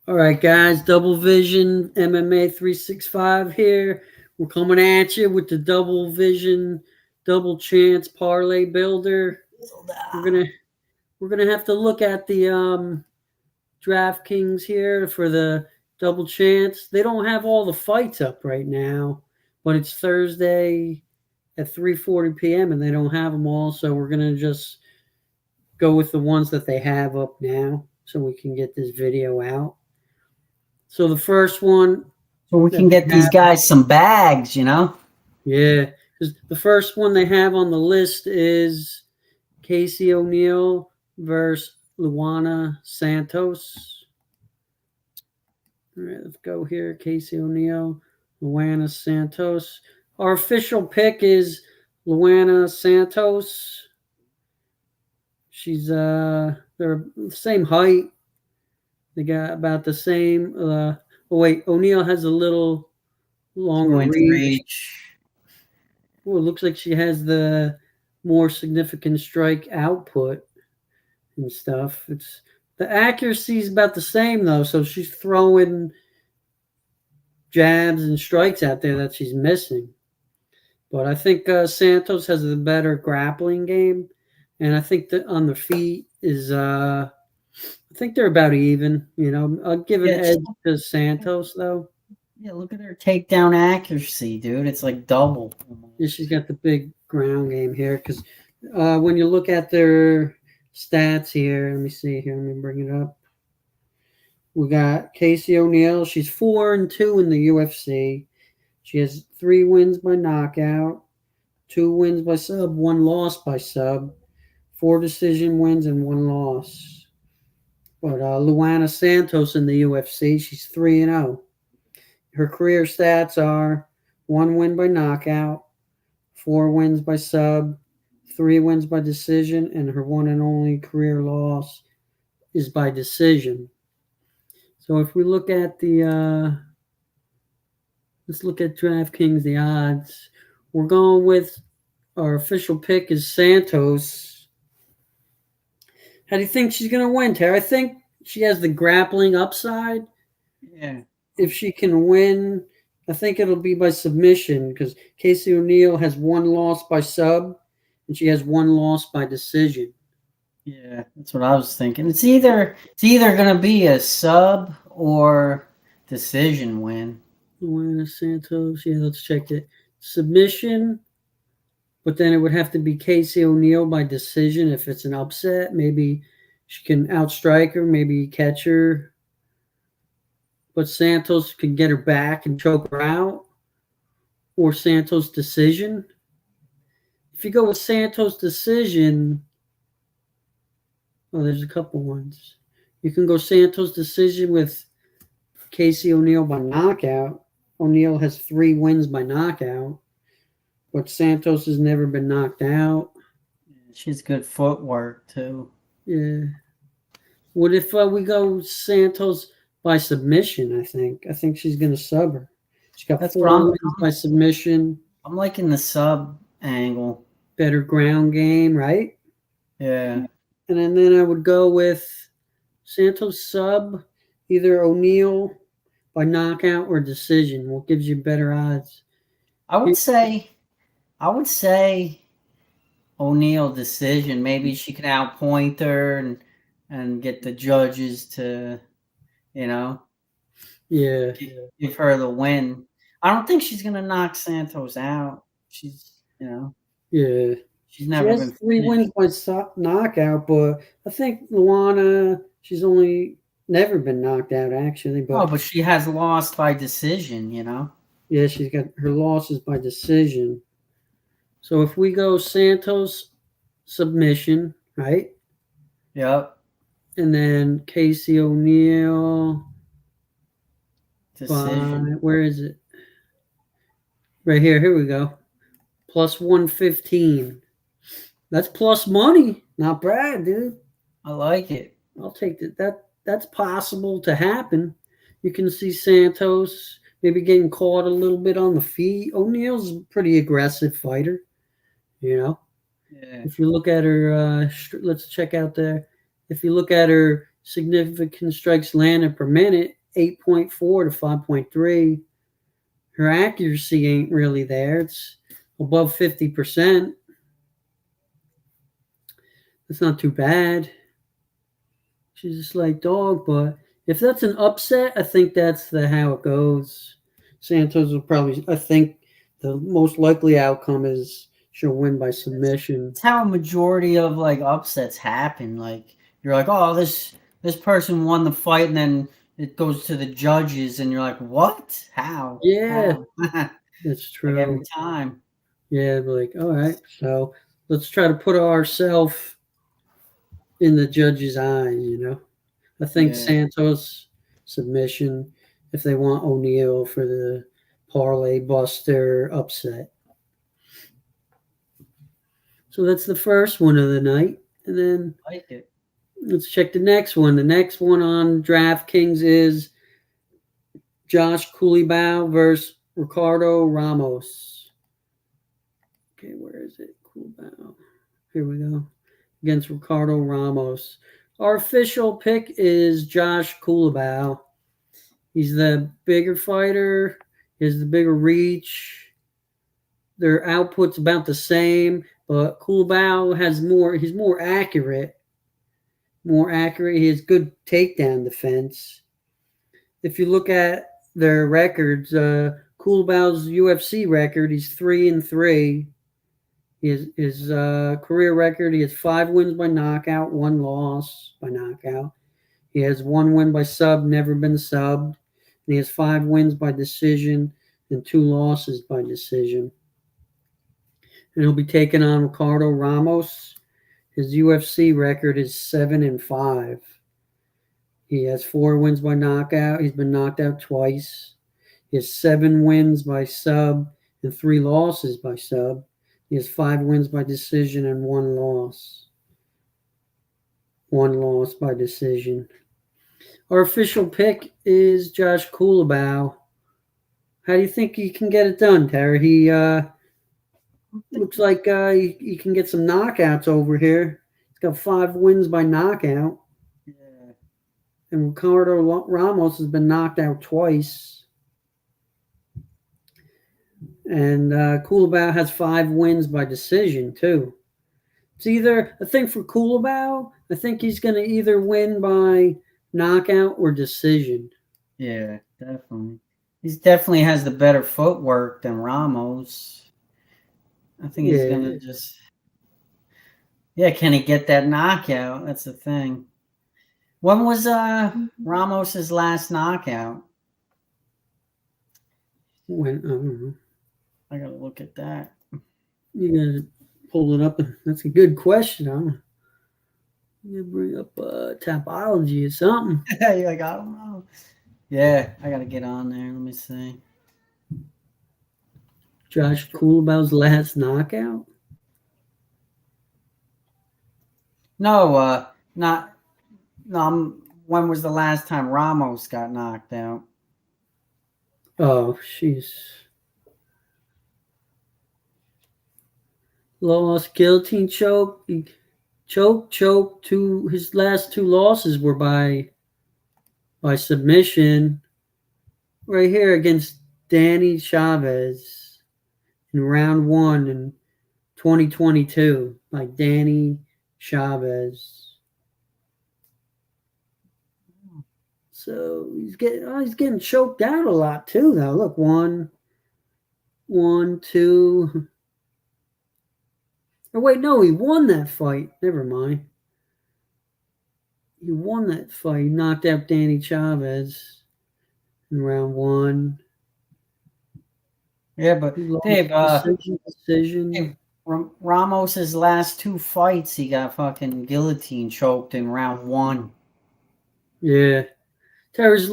All right, guys, Double Vision MMA 365 here. We're coming at you with the Double Vision Double Chance Parlay Builder. We're gonna have to look at the DraftKings here for the Double Chance. They don't have all the fights up right now, but it's Thursday at 3:40 p.m. and they don't have them all, so we're gonna just go with the ones that they have up now, so we can get this video out. So the first one, so we can get these guys some bags, Yeah, because the first one they have on the list is Casey O'Neill versus Luana Santos. All right, let's go here. Casey O'Neill, Luana Santos. Our official pick is Luana Santos. She's they're the same height. They got about the same. O'Neill has a little longer reach. Well, it looks like she has the more significant strike output and stuff. It's the accuracy is about the same though, so she's throwing jabs and strikes out there that she's missing. But I think Santos has a better grappling game, and I think that on the feet is I think they're about even. I'll give an edge to Santos though. Yeah, look at her takedown accuracy, dude. It's like double. Yeah, she's got the big ground game here because when you look at their stats here, let me see here. Let me bring it up. We got Casey O'Neill. She's 4-2 in the UFC. She has 3 wins by knockout, 2 wins by sub, 1 loss by sub, 4 decision wins, and 1 loss. But Luana Santos in the UFC, she's 3-0. Her career stats are 1 win by knockout, 4 wins by sub, 3 wins by decision, and her one and only career loss is by decision. So if we look at let's look at DraftKings, the odds. We're going with our official pick is Santos. How do you think she's going to win, Tara? I think she has the grappling upside. Yeah. If she can win, I think it'll be by submission because Casey O'Neill has 1 loss by sub and she has 1 loss by decision. Yeah, that's what I was thinking. It's either going to be a sub or decision win. Luana Santos, yeah, let's check it. Submission, but then it would have to be Casey O'Neill by decision if it's an upset. Maybe she can outstrike her, maybe catch her. But Santos can get her back and choke her out. Or Santos decision. If you go with Santos decision, there's a couple ones. You can go Santos decision with Casey O'Neill by knockout. O'Neill has 3 wins by knockout. But Santos has never been knocked out. She's good footwork, too. Yeah. What if we go Santos by submission, I think? I think she's going to sub her. She got 4 wins by submission. I'm liking the sub angle. Better ground game, right? Yeah. And then I would go with Santos sub, either O'Neill by knockout or decision. What gives you better odds? I would say O'Neill decision. Maybe she can outpoint her and get the judges to, give her the win. I don't think she's gonna knock Santos out. She's, yeah, she's never been 3 wins by knockout, but I think Luana, she's only never been knocked out actually. But she has lost by decision, Yeah, she's got her losses by decision. So if we go Santos submission, right? Yep. And then Casey O'Neill decision. Where is it? Right here. Here we go. Plus 115. That's plus money. Not bad, dude. I like it. I'll take that. That's possible to happen. You can see Santos maybe getting caught a little bit on the feet. O'Neill's a pretty aggressive fighter, Yeah. If you look at her, let's check out there. If you look at her significant strikes landed per minute, 8.4 to 5.3. Her accuracy ain't really there. It's above 50%. That's not too bad. She's a slight dog, but if that's an upset, I think that's how it goes. Santos will probably, I think the most likely outcome is she'll win by submission. It's how a majority of like upsets happen. Like you're like, oh, this person won the fight, and then it goes to the judges, and you're like, what? How? Yeah, How? that's Like every true. time. Yeah, like, all right, so let's try to put ourselves in the judge's eyes. I think Yeah. Santos submission if they want O'Neal for the parlay buster upset. So that's the first one of the night. And then Like it. let's check the next one. The next one on DraftKings is Josh Culibao versus Ricardo Ramos. Okay, where is it? Culibao. Here we go. Against Ricardo Ramos. Our official pick is Josh Culibao. He's the bigger fighter. He has the bigger reach. Their output's about the same, but Culibao has more. He's more accurate. More accurate. He has good takedown defense. If you look at their records, Culibao's UFC record, he's 3-3. His career record, he has 5 wins by knockout, 1 loss by knockout. He has 1 win by sub, never been subbed. And he has 5 wins by decision and 2 losses by decision. And he'll be taking on Ricardo Ramos. His UFC record is 7-5. He has 4 wins by knockout. He's been knocked out twice. He has 7 wins by sub and 3 losses by sub. He has 5 wins by decision and 1 loss. 1 loss by decision. Our official pick is Josh Culibao. How do you think he can get it done, Terry? He looks like he can get some knockouts over here. He's got 5 wins by knockout. Yeah. And Ricardo Ramos has been knocked out twice. And Culibao has 5 wins by decision, too. It's either, I think for Culibao, I think he's going to either win by knockout or decision. Yeah, definitely. He definitely has the better footwork than Ramos. I think he's gonna just. Yeah, can he get that knockout? That's the thing. When was Ramos's last knockout? When I don't know. I gotta look at that. You gotta pull it up. That's a good question. You bring up topology or something. You're like, I don't know. Yeah, I gotta get on there. Let me see. Josh Culibao's last knockout? No, not. No, when was the last time Ramos got knocked out? Oh, she's lost, guillotine choke, choke. His last 2 losses were by submission. Right here against Danny Chavez in round 1 in 2022 by Danny Chavez. So he's getting choked out a lot too, though. Look, 1, 2. Oh wait, no, he won that fight. Never mind. He won that fight. He knocked out Danny Chavez in round 1. Yeah, but Dave, decision. Dave, Ramos's last 2 fights, he got fucking guillotine choked in round 1. Yeah. Terry's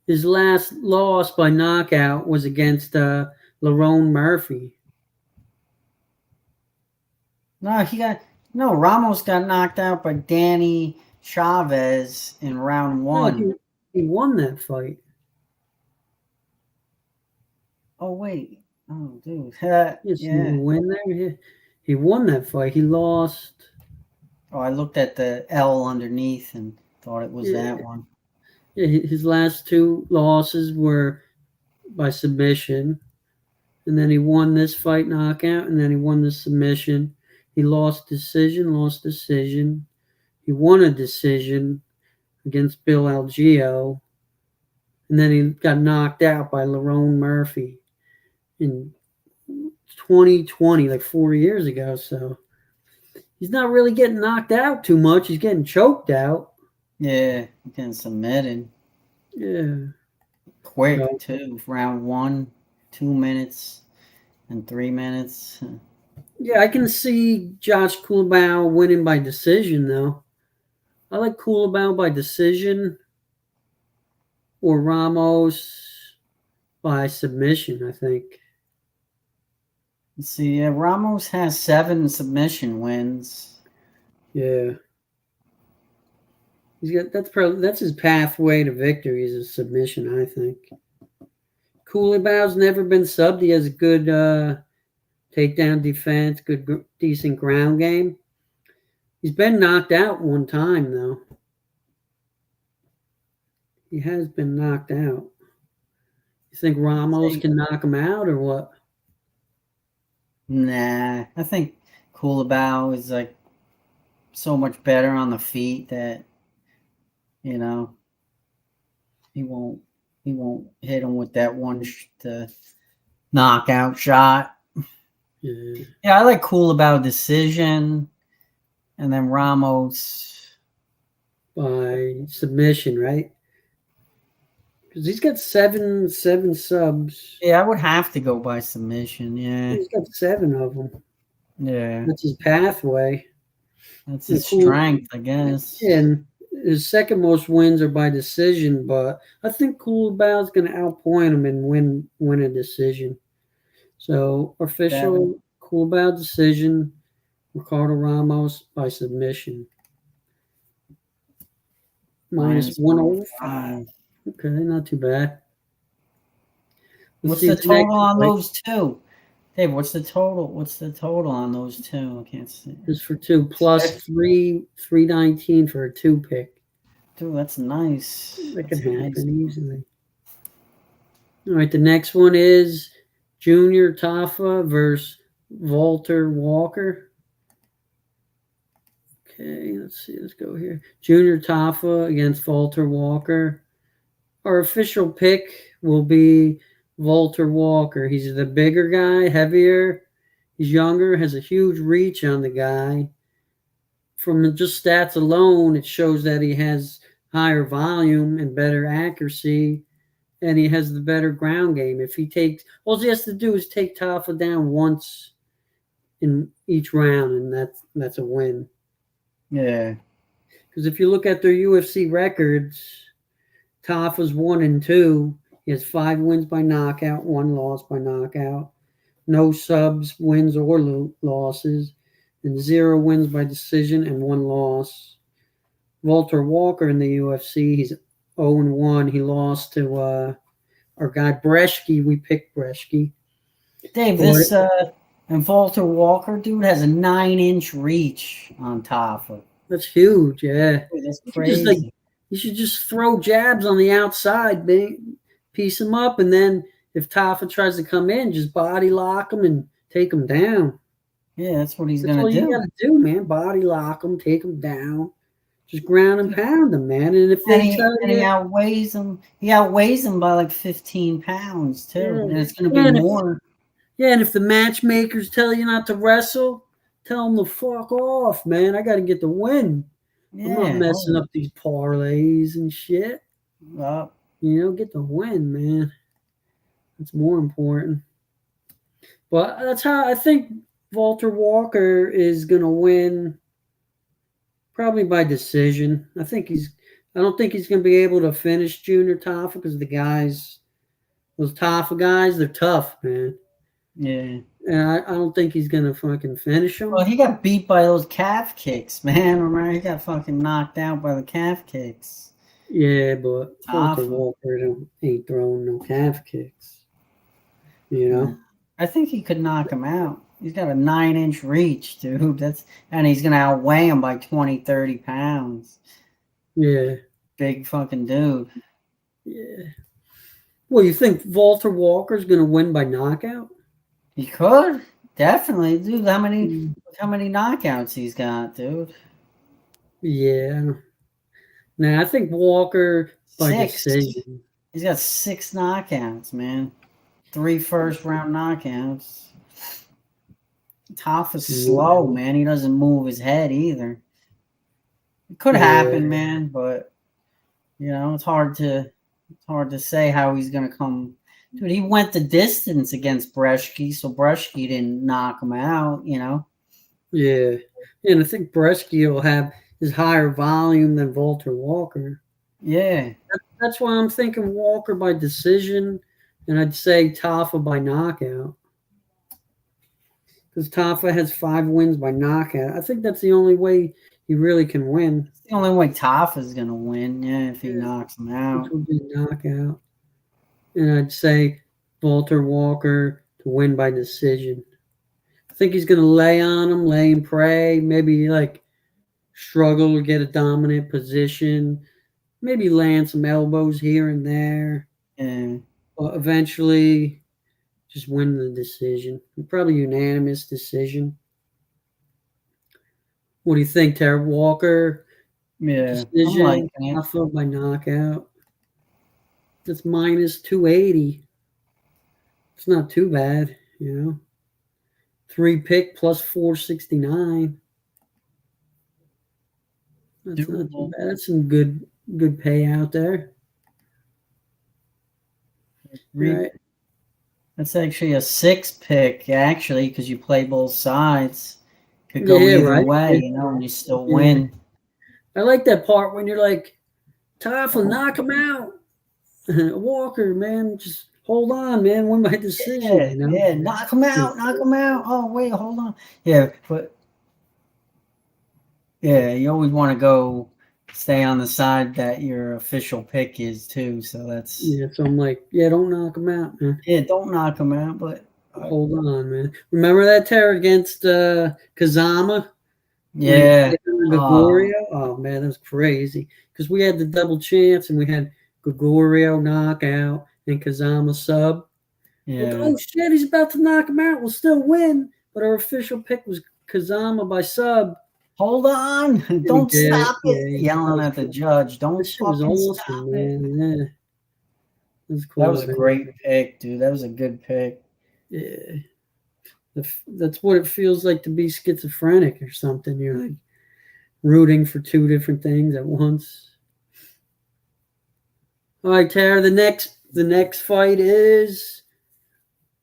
his last loss by knockout was against Lerone Murphy. No, Ramos got knocked out by Danny Chavez in round 1. No, he won that fight. Oh wait. Oh dude. Yes, Yeah. He win there. He won that fight. He lost. Oh, I looked at the L underneath and thought it was that one. Yeah, his last 2 losses were by submission, and then he won this fight knockout, and then he won the submission. He lost decision. He won a decision against Bill Algeo, and then he got knocked out by Lerone Murphy in 2020, like 4 years ago. So he's not really getting knocked out too much. He's getting choked out. Yeah, getting submitted. Yeah. Quick, too. Round 1, 2 minutes and 3 minutes. Yeah, I can see Josh Culibao winning by decision, though. I like Culibao by decision or Ramos by submission, I think. Let's see, Ramos has 7 submission wins. Yeah. That's his pathway to victory is a submission, I think. Culibao's never been subbed. He has a good takedown defense, decent ground game. He's been knocked out one time, though. He has been knocked out. You think Ramos can knock him out or what? Nah, I think Culibao is like so much better on the feet that he won't hit him with that one knockout shot. Yeah, I like Culibao decision, and then Ramos by submission, right? Because he's got seven subs. Yeah, I would have to go by submission. Yeah, he's got 7 of them. Yeah, that's his pathway. That's his strength, I guess. And his second most wins are by decision, but I think Culibao's going to outpoint him and win a decision. So official Culibao decision, Ricardo Ramos by submission. Minus 105. Okay, not too bad. What's the total on those 2? Dave, what's the total? What's the total on those 2? I can't see. It's for 2 plus 319 for a 2 pick. Dude, that's nice. That could happen easily. All right, the next one is Junior Tafa versus Walter Walker. Okay, let's see. Let's go here. Junior Tafa against Walter Walker. Our official pick will be Walter Walker. He's the bigger guy, heavier. He's younger, has a huge reach on the guy. From just stats alone, it shows that he has higher volume and better accuracy, and he has the better ground game. If he takes, all he has to do is take Tafa down once in each round, and that's a win. Yeah. Because if you look at their UFC records, Tafa's 1-2. He has 5 wins by knockout, 1 loss by knockout, no subs, wins or losses, and 0 wins by decision and 1 loss. Walter Walker in the UFC, he's 0-1. He lost to our guy Breshke. We picked Breshke. Dave, and Walter Walker, dude, has a 9-inch reach on Tafa. That's huge, yeah. Dude, that's crazy. You should just throw jabs on the outside, piece him up, and then if Tafa tries to come in, just body lock him and take him down. Yeah, that's what he's going to do. That's what you got to do, man. Body lock him, take him down. Just ground and pound him, man. And if he outweighs him, by like 15 pounds, too. Yeah. And it's going to be more. And if the matchmakers tell you not to wrestle, tell them to fuck off, man. I got to get the win. Yeah, I'm not messing up these parlays and shit. Get the win, man. That's more important. But that's how I think Walter Walker is going to win, probably by decision. I don't think he's going to be able to finish Junior Tafa because those Tafa guys, they're tough, man. Yeah. And I don't think he's going to fucking finish him. Well, he got beat by those calf kicks, man. Remember, he got fucking knocked out by the calf kicks. Yeah, but Walter Walker ain't throwing no calf kicks. I think he could knock him out. He's got a 9-inch reach, dude. And he's going to outweigh him by 20, 30 pounds. Yeah. big fucking dude. Yeah. Well, you think Walter Walker's going to win by knockout? He could definitely, dude. How many knockouts he's got, dude? Yeah. Nah, I think Walker by 6. decision. He's got 6 knockouts, man. 3 first-round knockouts. Tafa's slow, man. He doesn't move his head either. It could happen, man, but it's hard to say how he's gonna come. Dude, he went the distance against Brzeski, so Brzeski didn't knock him out, Yeah. And I think Brzeski will have his higher volume than Walter Walker. Yeah. That's why I'm thinking Walker by decision, and I'd say Tafa by knockout. Because Tafa has 5 wins by knockout. I think that's the only way he really can win. It's the only way Tafa's gonna win, if he knocks him out. Which would be knockout. And I'd say Walter Walker to win by decision. I think he's going to lay on him, lay and pray, maybe struggle to get a dominant position, maybe land some elbows here and there. Yeah. But eventually just win the decision. Probably unanimous decision. What do you think, Terry Walker? Yeah. Decision, Tafa by knockout. That's minus 280. It's not too bad, 3 pick plus 469. That's not too bad. That's some good payout there. Right. That's actually a 6 pick, actually, because you play both sides. Could go either way, and you still win. I like that part when you're like, Tafa, knock him out. Walker, man, just hold on, man. Win by decision. Yeah, knock him out, knock him out. Oh, wait, hold on. Yeah, but you always want to stay on the side that your official pick is too. So that's So I'm like, don't knock him out, man. Yeah, don't knock him out, but hold on, man. Remember that tear against Kazama? Yeah. Gregorio? Oh man, that was crazy. Because we had the double chance and we had Gregorio knockout and Kazama sub. Yeah. Oh shit, he's about to knock him out. We'll still win. But our official pick was Kazama by sub. Hold on. Don't stop it. Yelling at the judge. Don't fucking stop it. Man. Yeah. That's cool. That was a great pick, dude. That was a good pick. Yeah. That's what it feels like to be schizophrenic or something. You're like rooting for 2 different things at once. All right, Tara, the next fight is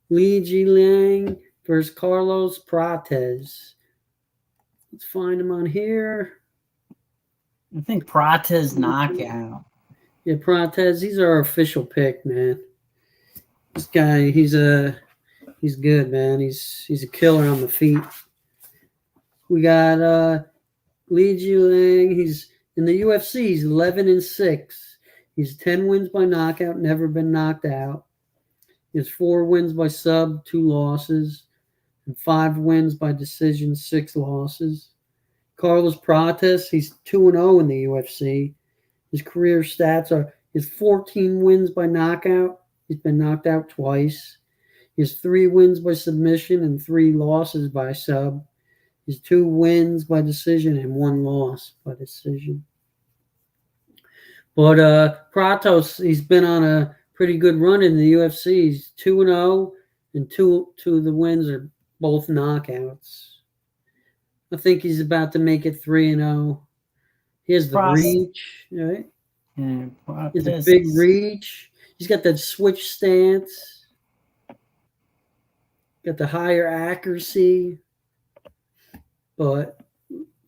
Jingliang versus Carlos Prates. Let's find him on here. I think Prates knockout. Yeah, Prates, he's our official pick, man. This guy, he's good, man. He's a killer on the feet. We got Jingliang. He's in the UFC. He's 11-6. He's 10 wins by knockout, never been knocked out. He has 4 wins by sub, 2 losses, and 5 wins by decision, 6 losses. Carlos Prates, he's 2-0 in the UFC. His career stats are his 14 wins by knockout. He's been knocked out twice. He has 3 wins by submission and 3 losses by sub. He has 2 wins by decision and 1 loss by decision. But Prates, he's been on a pretty good run in the UFC. He's 2-0, and two of the wins are both knockouts. I think he's about to make it 3-0. He has the reach, right? Yeah, he has a big reach. He's got that switch stance. Got the higher accuracy. But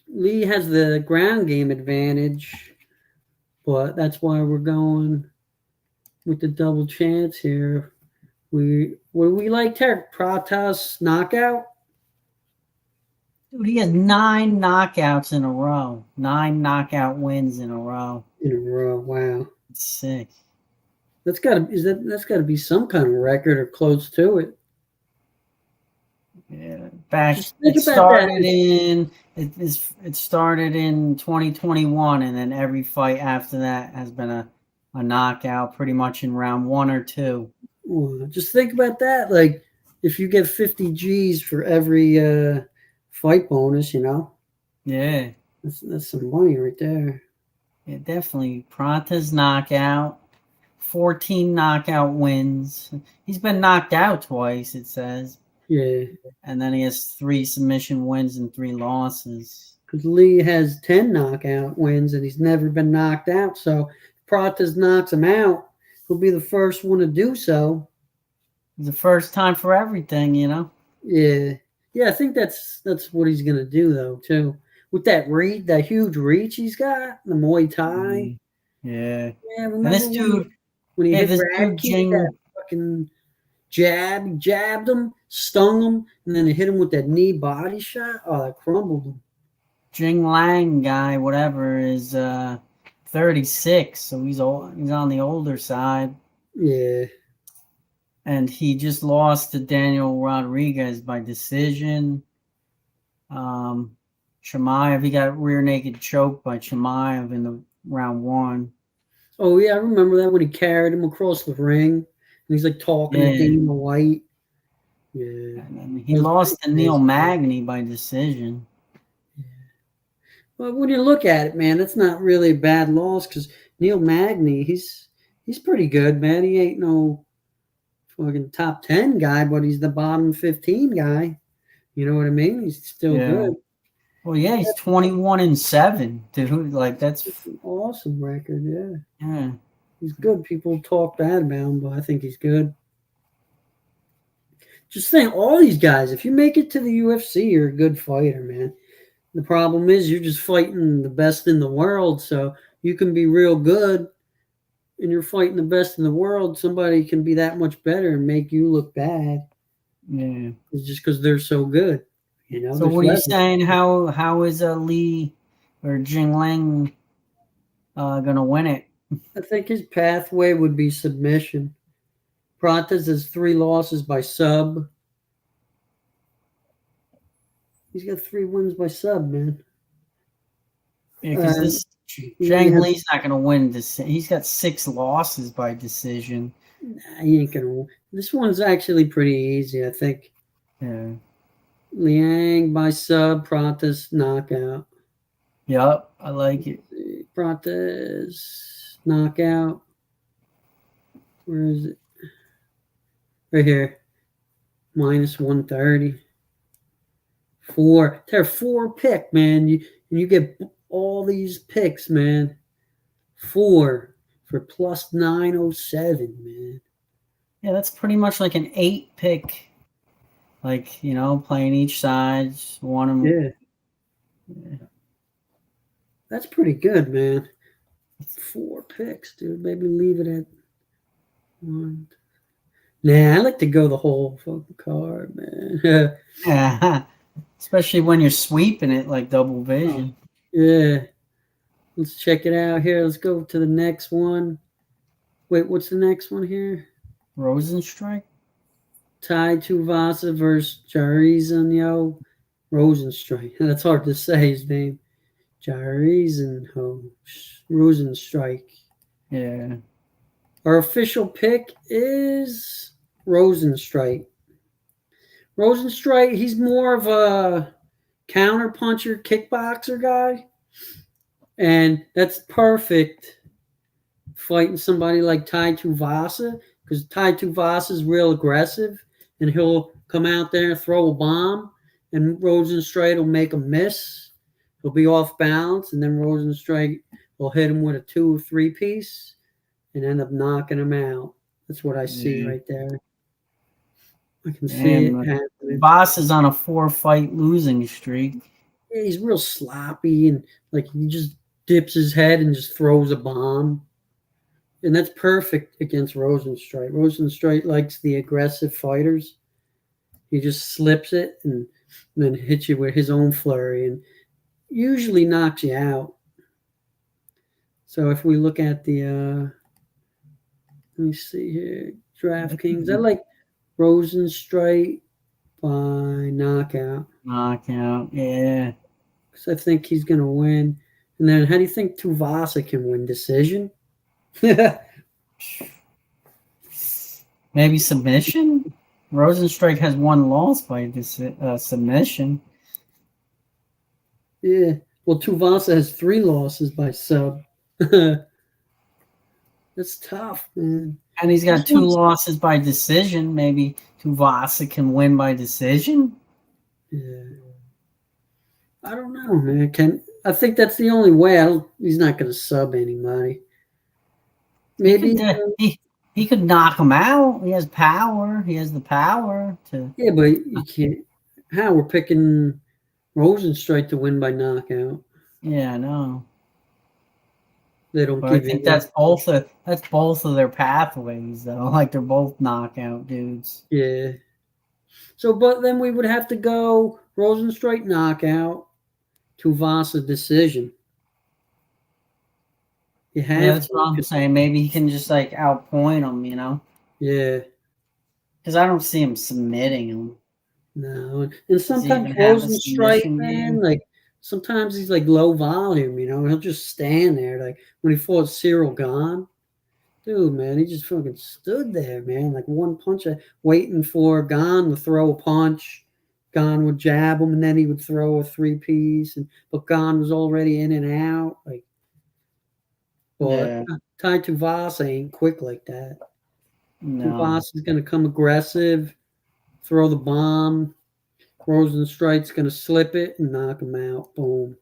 Lee has the ground game advantage. But that's why we're going with the double chance here. What do we like, Tarek? Prates knockout? Dude, he has 9 knockouts in a row. 9 knockout wins in a row. Wow. It's sick. That's gotta be some kind of record or close to it. Yeah. It started in It started in 2021, and then every fight after that has been a knockout, pretty much in round 1 or 2. Well, just think about that. Like, if you get 50 G's for every fight bonus, Yeah, that's some money right there. yeah, definitely. Prates knockout, 14 knockout wins. He's been knocked out twice, it says. Yeah. And then he has 3 submission wins and 3 losses. Because Lee has 10 knockout wins and he's never been knocked out. So if Prates knocks him out, he'll be the first one to do so. It's the first time for everything, Yeah. Yeah, I think that's what he's gonna do though, too. With that huge reach he's got, the Muay Thai. Yeah. Yeah, And remember this dude, when he hit this dude Radke with that fucking jabbed him, stung him, and then he hit him with that knee body shot? Oh, that crumbled him. Jingliang guy, whatever, is 36, so he's on the older side. Yeah. And he just lost to Daniel Rodriguez by decision. Chimaev, he got rear naked choked by Chimaev in the round 1. Oh yeah, I remember that when he carried him across the ring, and he's like talking to Dana White. Yeah, and he lost to Neil Magny by decision. Yeah. Well, when you look at it, man, that's not really a bad loss because Neil Magny, he's pretty good, man. He ain't no fucking top 10 guy, but he's the bottom 15 guy. You know what I mean? He's still good. Well, yeah, he's 21-7, dude. Like that's an awesome record. Yeah, he's good. People talk bad about him, but I think he's good. Just think, all these guys, if you make it to the UFC, you're a good fighter, man. The problem is you're just fighting the best in the world, so you can be real good, and you're fighting the best in the world. Somebody can be that much better and make you look bad. Yeah, it's just because they're so good. So what are you saying? How is Lee or Jingliang gonna win it? I think his pathway would be submission. Prates has 3 losses by sub. He's got 3 wins by sub, man. Yeah, because this Zhang Li's not going to win this. He's got 6 losses by decision. Nah, he ain't going to win. This one's actually pretty easy, I think. Yeah. Liang by sub, Prates knockout. Yep, I like it. Prates knockout. Where is it? Right here. Minus 130. 4. They're 4 pick, man. You get all these picks, man. 4 for plus 907, man. Yeah, that's pretty much like an 8 pick. Like, playing each side. One. Yeah. That's pretty good, man. 4 picks, dude. Maybe leave it at 1. Nah, I like to go the whole fucking card, man. Yeah. Especially when you're sweeping it like double vision. Yeah. Let's check it out here. Let's go to the next one. Wait, what's the next one here? Rozenstruik? Tuivasa versus Jairzinho Rozenstruik. That's hard to say his name. Jairzinho Rozenstruik. Yeah. Our official pick is Rozenstruik. Rozenstruik, he's more of a counter puncher, kickboxer guy. And that's perfect fighting somebody like Tuivasa, because Tuivasa is real aggressive and he'll come out there and throw a bomb, and Rozenstruik will make a miss. He'll be off balance, and then Rozenstruik will hit him with a 2 or 3 piece and end up knocking him out. That's what I see right there. I can see it happening. Boss is on a 4-fight losing streak. Yeah, he's real sloppy, and like he just dips his head and just throws a bomb. And that's perfect against Rozenstruik. Rozenstruik likes the aggressive fighters. He just slips it and then hits you with his own flurry and usually knocks you out. So if we look at the, let me see here, DraftKings, I like Rozenstruik by knockout. Knockout, yeah. because I think he's going to win. And then how do you think Tuivasa can win? Decision? Maybe submission? Rozenstruik has one loss by submission. Yeah. Well, Tuivasa has 3 losses by sub. That's tough, man. And he's got 2 losses by decision. Maybe Tuivasa can win by decision? Yeah. I don't know, man. I think that's the only way. He's not going to sub anybody. Maybe he could knock him out. He has power. He has the power to. Yeah, but you can't. How we're picking Rozenstruik to win by knockout? Yeah, I know. They don't But give I think you that's both of their pathways, though. Like they're both knockout dudes. Yeah. So, but then we would have to go Rozenstruik knockout, Tuivasa decision. You have that's what I'm saying. Maybe he can just like outpoint him, you know? Yeah. Because I don't see him submitting him. No, and sometimes Rozenstruik, man, like sometimes he's like low volume, you know. He'll just stand there, like when he fought Cyril Gahn. Dude, man, he just fucking stood there, man, like one punch, waiting for Gahn to throw a punch. Gahn would jab him, and then he would throw a 3-piece, but Gahn was already in and out. Like, but Tai Tuivasa ain't quick like that. No. Tuivasa's gonna come aggressive, throw the bomb. Rozenstruik's gonna slip it and knock him out. Boom.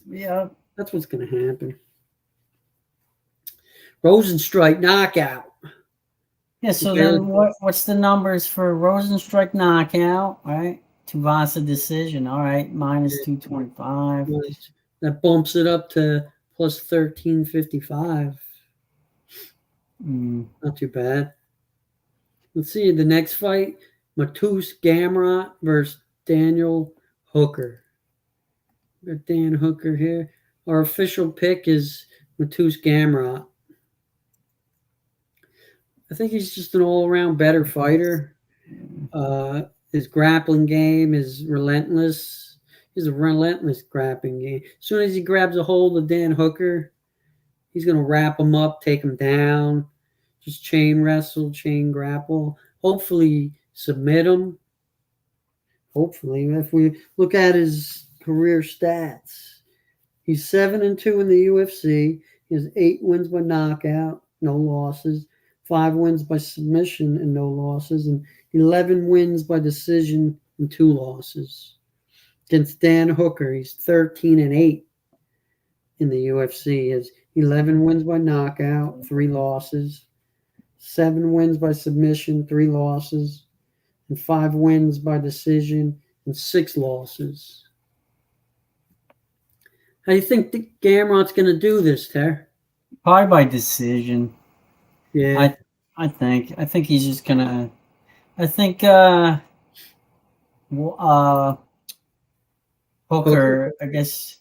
Yeah, that's what's gonna happen. Rozenstruik knockout. Yeah, so then what's the numbers for Rozenstruik knockout, right? Tuivasa decision, all right, minus 225. That bumps it up to plus 1355. Not too bad. Let's see the next fight: Mateusz Gamrot versus Daniel Hooker. We got Dan Hooker here. Our official pick is Mateusz Gamrot. I think he's just an all-around better fighter. His grappling game is relentless. He's a relentless grappling game. As soon as he grabs a hold of Dan Hooker, he's going to wrap him up, take him down, just chain wrestle, chain grapple, hopefully submit him. Hopefully, if we look at his career stats, he's 7-2 in the UFC. He has 8 wins by knockout, no losses, 5 wins by submission and no losses, and 11 wins by decision and 2 losses. Against Dan Hooker, he's 13-8 in the UFC. He has 11 wins by knockout, 3 losses, 7 wins by submission, 3 losses, and 5 wins by decision and 6 losses. How do you think Gamrot's going to do this, Ter? Probably by decision. Yeah. I think he's just going to... I think Hooker, I guess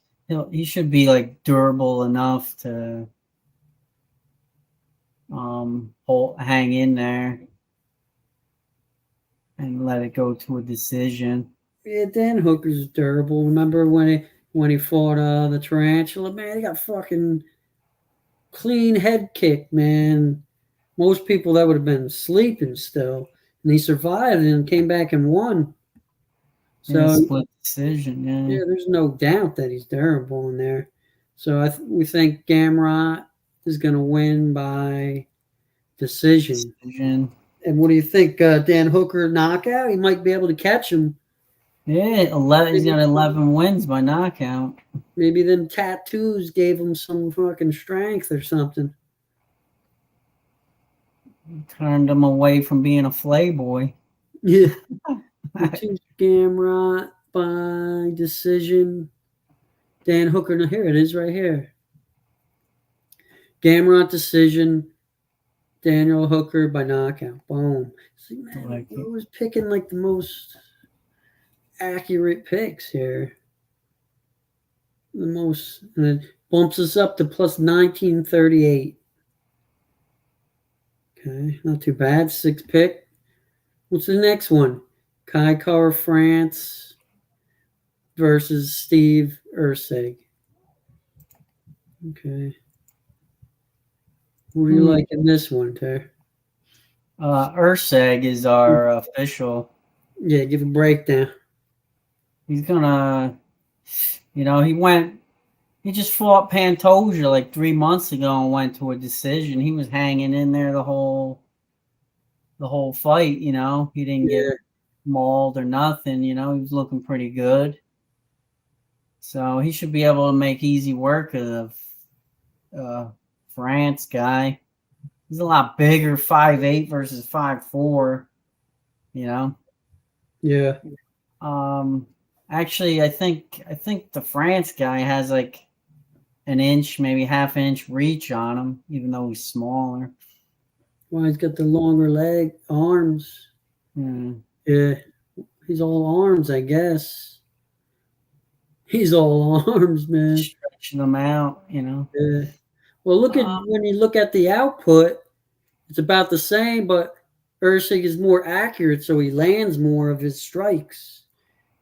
he should be like durable enough to hang in there and let it go to a decision. Yeah, Dan Hooker's durable. Remember when he fought the Tarantula? Man, he got fucking clean head kick, man. Most people that would have been sleeping still, and he survived and came back and won. So split decision, yeah, there's no doubt that he's durable in there. So we think Gamrot is going to win by decision. And what do you think, Dan Hooker knockout? He might be able to catch him. Yeah, he's got 11 wins by knockout. Maybe them tattoos gave him some fucking strength or something. Turned him away from being a playboy. Yeah. Gamrot by decision. Dan Hooker. No, here it is right here. Gamrot decision. Daniel Hooker by knockout. Boom. See, man, I was picking like the most accurate picks here. The most, and it bumps us up to plus 1938. Okay, not too bad. 6 pick. What's the next one? Kai Kara France versus Steve Erceg. Okay. Who do you like in this one, Ter? Erceg is our official. Yeah, give a breakdown. He's gonna, he just fought Pantoja like 3 months ago and went to a decision. He was hanging in there the whole fight. He didn't get mauled or nothing. He was looking pretty good. So he should be able to make easy work of France guy. He's a lot bigger, 5'8" versus 5'4". Yeah. Actually, I think the France guy has like an inch, maybe half an inch reach on him, even though he's smaller. Well, he's got the longer arms. Yeah, he's all arms, I guess. He's all arms, man. Stretching them out, Yeah. Well, when you look at the output, it's about the same, but Erceg is more accurate, so he lands more of his strikes,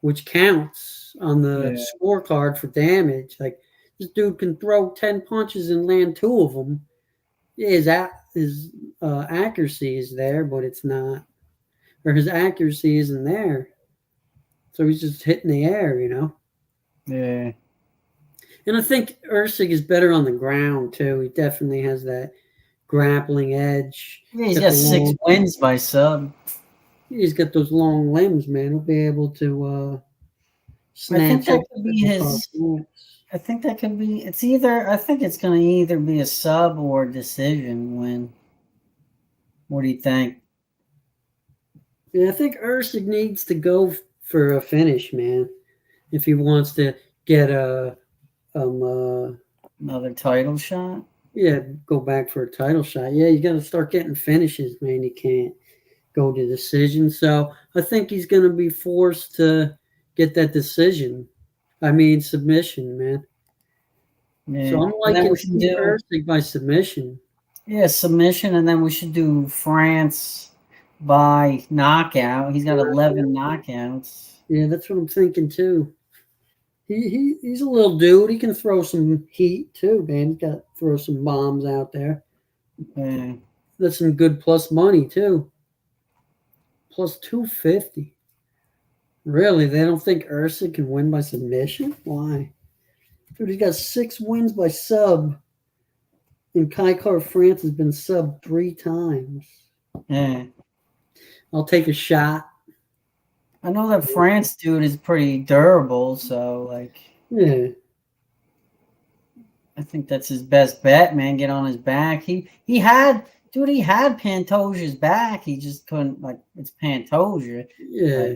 which counts on the scorecard for damage. Like, this dude can throw 10 punches and land 2 of them. His accuracy is there, but it's not, or his accuracy isn't there. So he's just hitting the air, Yeah. And I think Erceg is better on the ground, too. He definitely has that grappling edge. Yeah, he's got 6 wins by sub. He's got those long limbs, man. He'll be able to snatch up. I think that could be. It's either. I think it's going to either be a sub or decision win. What do you think? Yeah, I think Erceg needs to go for a finish, man. If he wants to get another title shot. Yeah, go back for a title shot. Yeah, you got to start getting finishes, man. You can't go to decision. So I think he's going to be forced to get that decision. I mean, submission, man. Yeah. So I'm liking Erceg by submission. Yeah, submission, and then we should do France by knockout. He's got 11 knockouts. Yeah, that's what I'm thinking too. He's a little dude. He can throw some heat too, man. He's got to throw some bombs out there. Yeah. That's some good plus money too. Plus 250. Really? They don't think Erceg can win by submission? Why? Dude, he's got 6 wins by sub. And Kaikar France has been sub 3 times. Yeah. I'll take a shot. I know that France dude is pretty durable, so yeah. I think that's his best bet, man. Get on his back. He had Pantoja's back. He just couldn't, it's Pantoja. Yeah.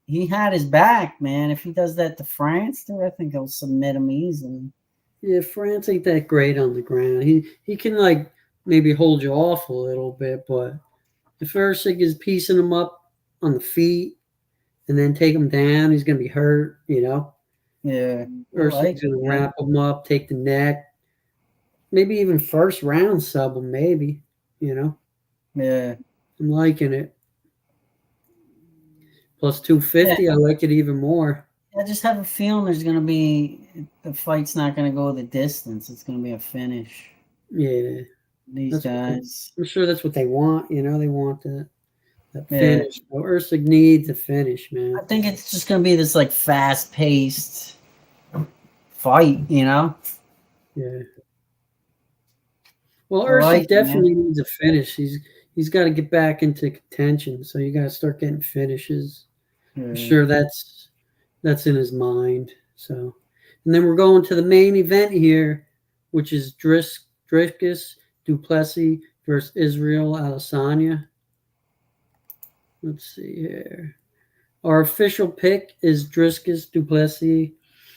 He had his back, man. If he does that to France, dude, I think he'll submit him easily. Yeah, France ain't that great on the ground. He can maybe hold you off a little bit, but if Erceg is piecing him up on the feet and then take him down, he's gonna be hurt, Yeah. Erceg's gonna wrap him up, take the neck, maybe even first round sub him, maybe, Yeah. I'm liking it. Plus 250, yeah. I like it even more. I just have a feeling the fight's not going to go the distance. It's going to be a finish. Yeah. These guys. I'm sure that's what they want. They want that finish. Well, Erceg needs a finish, man. I think it's just going to be this fast-paced fight, Yeah. Well, Erceg definitely needs a finish. He's got to get back into contention, so you got to start getting finishes. Yeah. I'm sure that's in his mind. So, and then we're going to the main event here, which is Dricus du Plessis versus Israel Adesanya. Let's see here. Our official pick is Dricus du Plessis.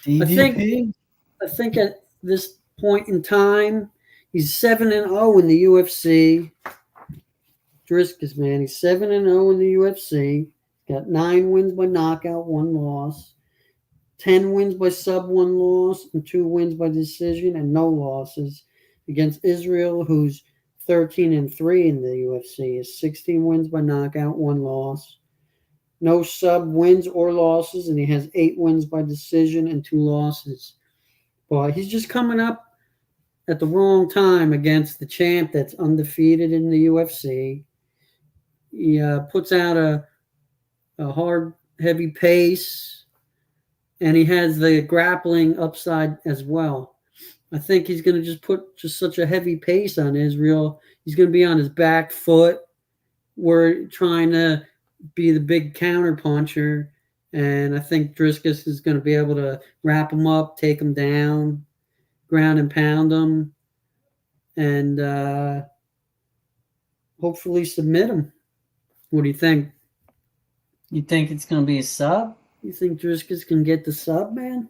DDP. I think at this point in time, he's 7-0 in the UFC. Dricus, man, he's 7-0 in the UFC. Got 9 wins by knockout, 1 loss. 10 wins by sub, 1 loss, and 2 wins by decision, and no losses against Israel, who's 13-3 in the UFC. Is 16 wins by knockout, 1 loss. no sub wins or losses, and he has 8 wins by decision and 2 losses. But he's just coming up at the wrong time against the champ that's undefeated in the UFC. He puts out a hard, heavy pace, and he has the grappling upside as well. I think he's going to just put just such a heavy pace on Israel. He's going to be on his back foot. We're trying to be the big counter puncher, and I think Driscus is going to be able to wrap him up, take him down, ground and pound him, and hopefully submit him. What do you think? You think it's going to be a sub? You think Driscus can get the sub, man?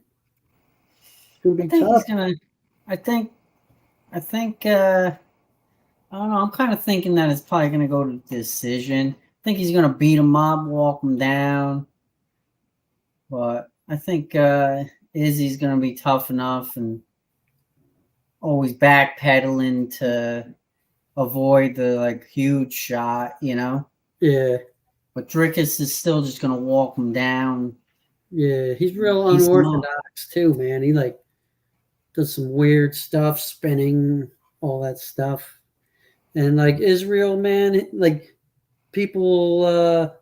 It's going to be I think tough. he's going to. I think. I don't know. I'm kind of thinking that it's probably going to go to decision. I think he's going to beat him up, walk him down. But I think Izzy's going to be tough enough and always backpedaling to avoid the huge shot, Yeah. But Drickus is still just going to walk him down. Yeah, he's real unorthodox too, man. He does some weird stuff, spinning, all that stuff. And Israel, man, people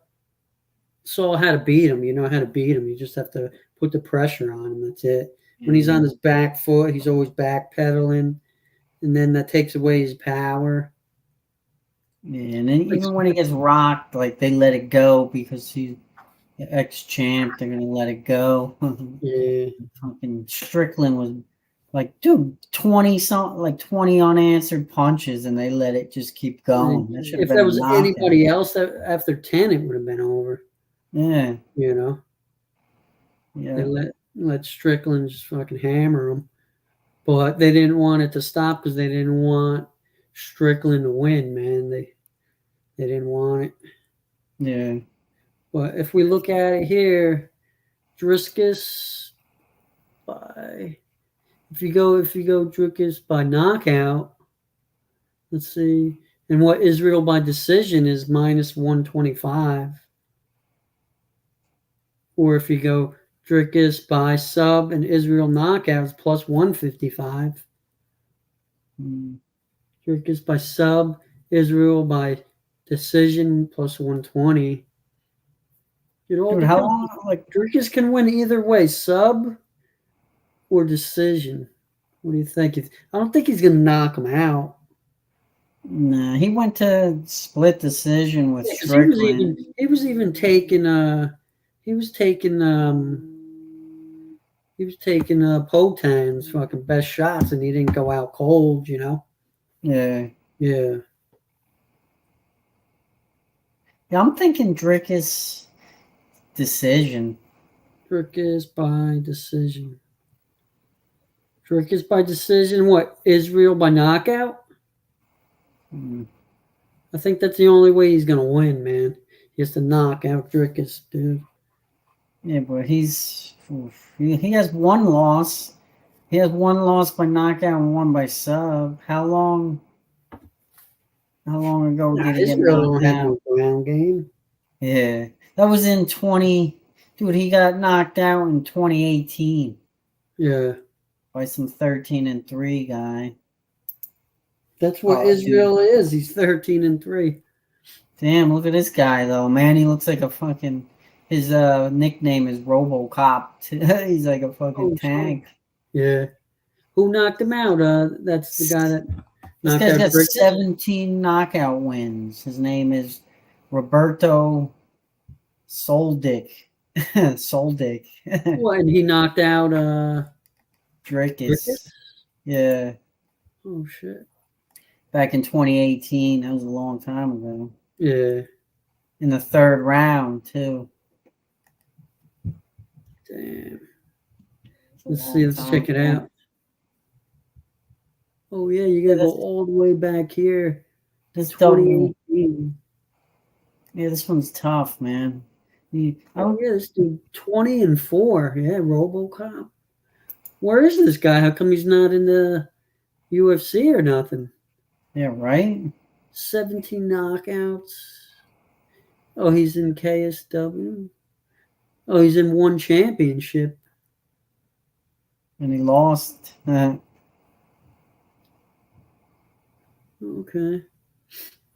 saw how to beat him. You know how to beat him. You just have to put the pressure on him. That's it. When he's on his back foot, he's always backpedaling, and then that takes away his power. Yeah, and then even when he gets rocked, they let it go because he's ex-champ. They're gonna let it go. Yeah. Fucking Strickland was 20 unanswered punches, and they let it just keep going. If that was anybody else, after 10, it would have been over. Yeah. Yeah. They let Strickland just fucking hammer him, but they didn't want it to stop because they didn't want Strickland to win, man. They didn't want it. Yeah. But if we look at it here, Driscus if you go Driscus by knockout, let's see, and what Israel by decision is -125. Or if you go Drickus by sub and Israel knockouts +155. Drickus by sub, Israel by decision +120. Dude, how long? Drickus can win either way, sub or decision. What do you think? I don't think he's gonna knock him out. Nah, he went to split decision with Strickland. He was taking Potan's fucking best shots, and he didn't go out cold, Yeah. Yeah. Yeah, I'm thinking Drickus decision. Drickus by decision. Drickus by decision. What? Israel by knockout? I think that's the only way he's gonna win, man. He has to knock out Drickus, dude. Yeah, but he has one loss. He has one loss by knockout and one by sub. How long ago did he get knocked out? No ground game. Yeah, that was in 20. Dude, he got knocked out in 2018. Yeah, by some 13-3 guy. That's what Israel is. He's 13-3. Damn, look at this guy though, man. He looks like a fucking. His nickname is RoboCop. He's like a fucking tank. Yeah. Who knocked him out? That's the guy that knocked out. This guy's got 17 knockout wins. His name is Roberto Soldic. Soldic. What? And he knocked out Drickus. Yeah. Oh shit. Back in 2018. That was a long time ago. Yeah. In the third round too. Damn. Let's see. Let's check it out. Oh yeah, you gotta go all the way back here. This 2018. Yeah, this one's tough, man. This dude 20-4. Yeah, RoboCop. Where is this guy? How come he's not in the UFC or nothing? Yeah, right. 17 knockouts. Oh, he's in KSW. Oh, he's in one championship. And he lost. Okay.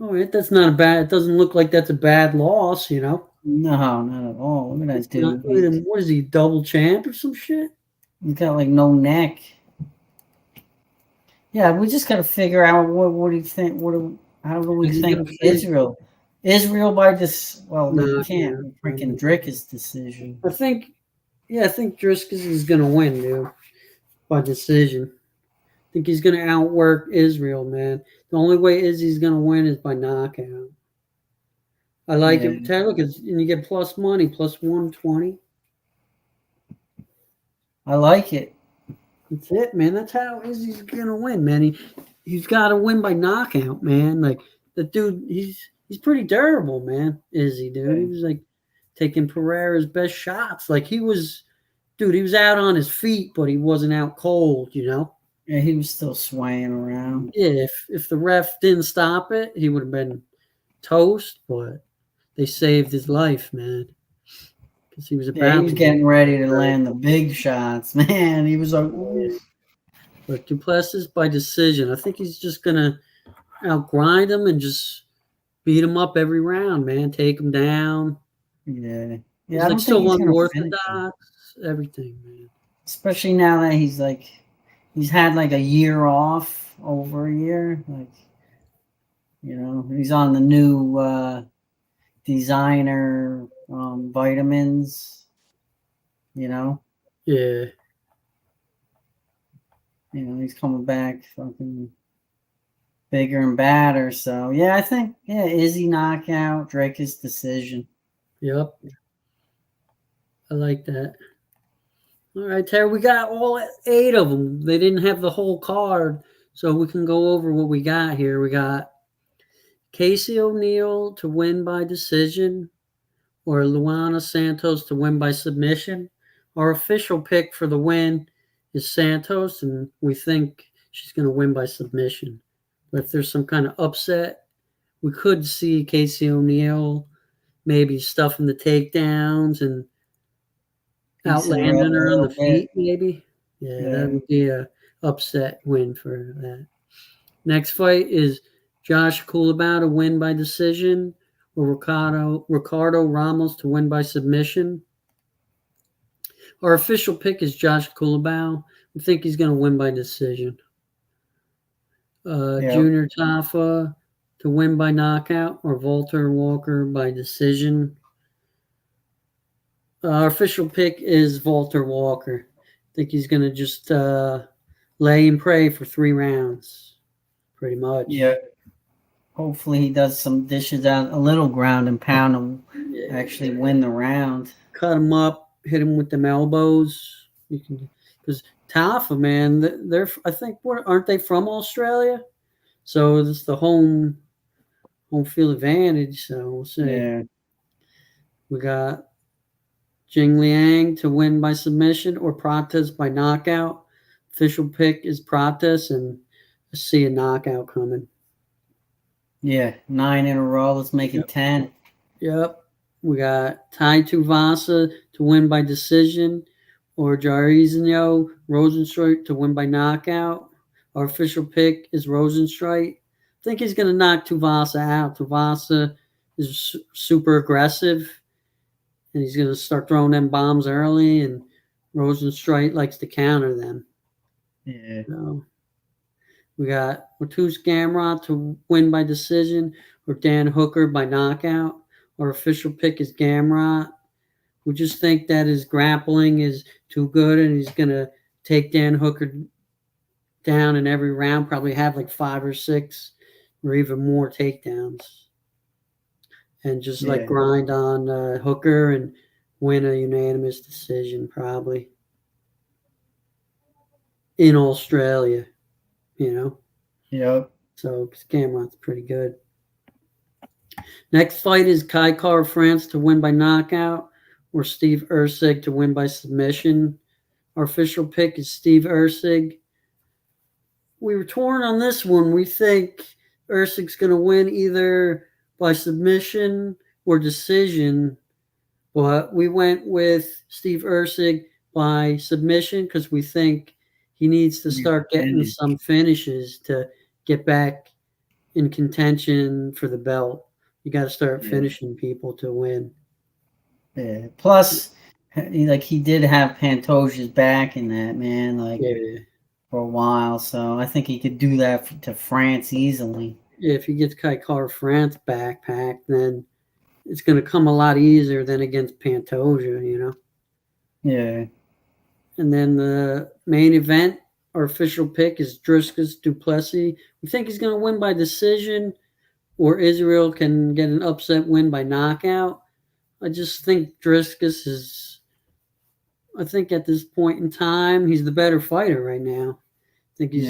All right, that's not a bad. It doesn't look like that's a bad loss, you know. No, not at all. Look at that dude. Look at him. What is he, double champ or some shit? He's got like no neck. Yeah, we just got to figure out what do you think? How do we think Israel? Israel by this? Well, no, we can't. Freaking Drickus decision. I think Drickus is gonna win, dude, by decision. I think he's gonna outwork Israel, man. The only way Izzy's gonna win is by knockout. I like it. Look, and you get plus money, plus 120. I like it. That's it, man. That's how Izzy's gonna win, man. He's got to win by knockout, man. Like the dude, he's pretty durable, man. Izzy, dude. He was like taking Pereira's best shots. Like he was out on his feet, but he wasn't out cold, you know. Yeah, he was still swaying around. Yeah, if the ref didn't stop it, he would have been toast. But they saved his life, man. Because he was about. He was getting ready to land the big shots, man. He was like, ooh. But Plessis by decision. I think he's just gonna outgrind him and just beat him up every round, man. Take him down. Yeah. He's like so unorthodox. Everything, man. Especially now that he's had like a year off, over a year. Like, you know, he's on the new designer vitamins, you know. Yeah. You know, he's coming back fucking bigger and badder. So yeah, I think Izzy knockout, Drickus decision. Yep. I like that. All right, Terry, we got all 8 of them. They didn't have the whole card, so we can go over what we got here. We got Casey O'Neill to win by decision, or Luana Santos to win by submission. Our official pick for the win is Santos, and we think she's going to win by submission. But if there's some kind of upset, we could see Casey O'Neill maybe stuffing the takedowns and outlanding her on the feet, maybe. Yeah, that would be a upset win for that. Next fight is Josh Culibao to win by decision, or Ricardo Ramos to win by submission. Our official pick is Josh Culibao. We think he's going to win by decision. Junior Tafa to win by knockout, or Walter Walker by decision. Our official pick is Walter Walker. I think he's going to just lay and pray for 3 rounds, pretty much. Yeah. Hopefully he does some dishes out, a little ground and pound and actually win the round. Cut him up, hit him with them elbows. You can, because Tafa, man, they're I think aren't they from Australia? So it's the home field advantage. So we'll see. Yeah. We got Jingliang to win by submission, or Prates by knockout. Official pick is Prates, and I see a knockout coming. Yeah, 9 in a row. Let's make it 10. Yep. We got Tuivasa to win by decision, or Rozenstruik to win by knockout. Our official pick is Rozenstruik. I think he's going to knock Tuivasa out. Tuivasa is super aggressive, and he's going to start throwing them bombs early, and Rozenstruik likes to counter them. Yeah. So we got Gamrot to win by decision, or Dan Hooker by knockout. Our official pick is Gamrot. We just think that his grappling is too good, and he's going to take Dan Hooker down in every round, probably have like 5 or 6 or even more takedowns. And just grind on Hooker and win a unanimous decision, probably. In Australia, you know? Yep. So Gamrot's pretty good. Next fight is Kai Kara-France to win by knockout, or Steve Erceg to win by submission. Our official pick is Steve Erceg. We were torn on this one. We think Erceg's going to win either by submission or decision, but we went with Steve Erceg by submission because we think he needs to start getting some finishes to get back in contention for the belt. You got to start finishing people to win. Yeah. Plus, he did have Pantoja's back in that, man, for a while. So I think he could do that to France easily. Yeah, if he gets Kaikar France backpack, then it's going to come a lot easier than against Pantoja, Yeah. And then the main event, our official pick is Druskus du Plessis. We think he's going to win by decision, or Israel can get an upset win by knockout. I just think Druskus is, I think at this point in time, he's the better fighter right now. I think he's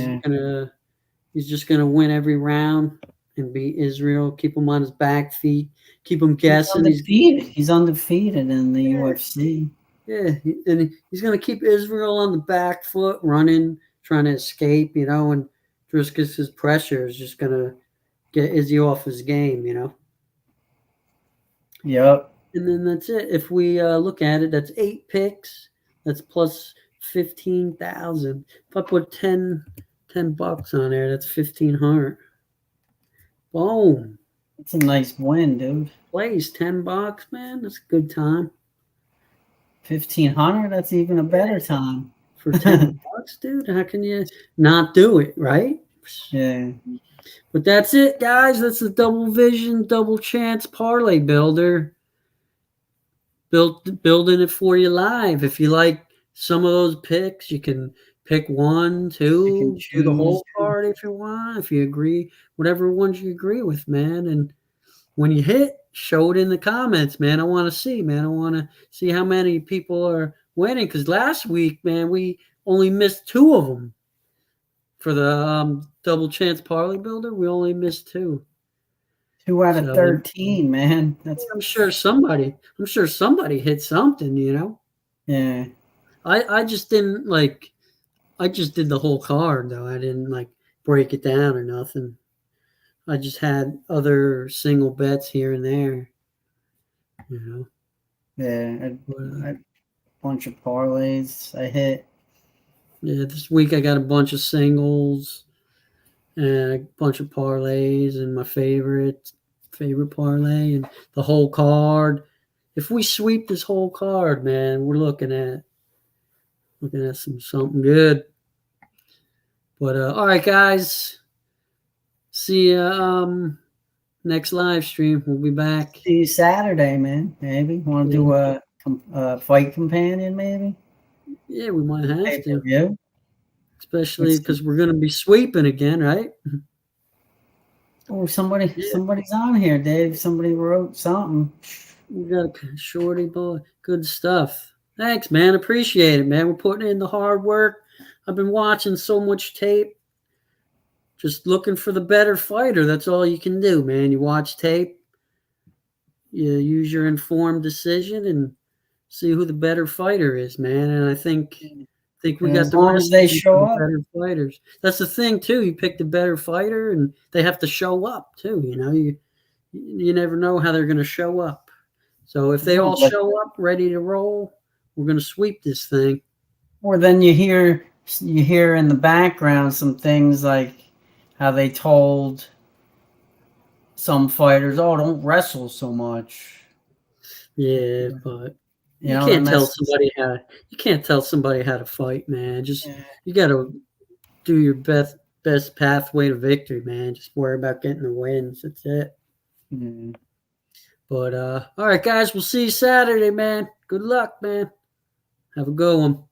just gonna win every round and beat Israel, keep him on his back feet, keep him guessing. He's undefeated in the UFC. Yeah, and he's going to keep Israel on the back foot, running, trying to escape, and Druskus' pressure is just going to get Izzy off his game, Yep. And then that's it. If we look at it, that's 8 picks. That's plus 15,000. If I put $10 on there, that's 1,500. Boom. It's a nice win, dude. Plays $10, man. That's a good time. 1,500. That's even a better time for $10, dude. How can you not do it, right? Yeah. But that's it, guys. That's the Double Vision, Double Chance Parlay Builder. Building it for you live. If you like some of those picks, you can pick 1, 2, do the whole card if you want. If you agree, whatever ones you agree with, man. And when you hit, show it in the comments, man. I want to see, man. I want to see how many people are winning. Because last week, man, we only missed 2 of them. For the Double Chance Parlay Builder, we only missed 2. 2 out of 13, man. I'm sure somebody hit something, Yeah. I just didn't I just did the whole card though. I didn't break it down or nothing. I just had other single bets here and there, Yeah, a bunch of parlays I hit. Yeah, this week I got a bunch of singles and a bunch of parlays and my favorite parlay and the whole card. If we sweep this whole card, man, we're looking at something good. But all right, guys. See you next live stream. We'll be back. See you Saturday, man. Maybe want to do a fight companion, maybe. Yeah, we might have to. Yeah. Especially because we're going to be sweeping again, right? Oh, somebody's on here, Dave. Somebody wrote something. We got a shorty boy. Good stuff. Thanks, man. Appreciate it, man. We're putting in the hard work. I've been watching so much tape. Just looking for the better fighter. That's all you can do, man. You watch tape. You use your informed decision and see who the better fighter is, man. And I think we got the rest they show up. Better fighters. That's the thing too. You pick the better fighter, and they have to show up too. You never know how they're going to show up. So if they all show up ready to roll, we're going to sweep this thing. Or then you hear in the background some things like how they told some fighters, "Oh, don't wrestle so much." Yeah, but you can't tell somebody how to fight, man. Just you got to do your best pathway to victory, man. Just worry about getting the wins. That's it. Mm-hmm. But all right, guys, we'll see you Saturday, man. Good luck, man. Have a good one.